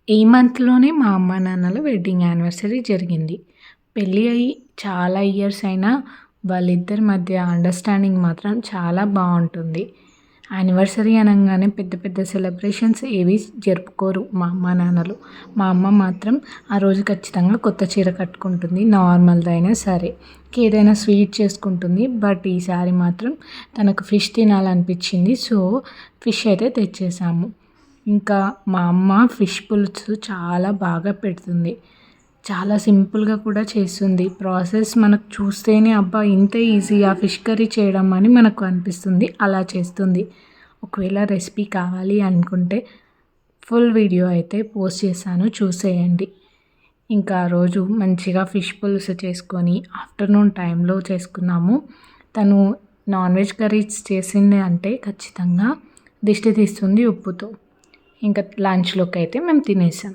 ఈ మంత్‌లోనే మా అమ్మ నాన్నల వెడ్డింగ్ యానివర్సరీ జరిగింది. పెళ్లి అయ్యి చాలా ఇయర్స్ అయినా వాళ్ళిద్దరి మధ్య అండర్‌స్టాండింగ్ మాత్రం చాలా బావుంటుంది. యానివర్సరీ అనంగానే పెద్ద పెద్ద సెలబ్రేషన్స్ ఏవి జరుపుకోరు మా అమ్మ నాన్నలు. మా అమ్మ మాత్రం ఆ రోజు ఖచ్చితంగా కొత్త చీర కట్టుకుంటుంది. నార్మల్‌దైనా సరే. ఏదైనా స్వీట్ చేసుకుంటుంది. బట్ ఈసారి మాత్రం తనకు ఫిష్ తినాలనిపించింది. సో, ఫిష్ అయితే తెచ్చేసాము. ఇంకా మా అమ్మ ఫిష్ పులుసు చాలా బాగా పెడుతుంది. చాలా సింపుల్‌గా కూడా చేస్తుంది. ప్రాసెస్ మనకు చూస్తేనే అబ్బా! ఇంత ఈజీయా ఫిష్ కర్రీ చేయడం అని మనకు అనిపిస్తుంది. అలా చేస్తుంది. ఒకవేళ రెసిపీ కావాలి అనుకుంటే ఫుల్ వీడియో అయితే పోస్ట్ చేశాను చూసేయండి. ఇంకా ఆ రోజు మంచిగా ఫిష్ పులుసు చేసుకొని ఆఫ్టర్‌నూన్ టైంలో చేసుకున్నాము. తను నాన్ వెజ్ కర్రీస్ చేసింది అంటే ఖచ్చితంగా దిష్టి తీస్తుంది ఉప్పుతో. ఇంకా లంచ్‌లోకి అయితే మేము తినేసాం.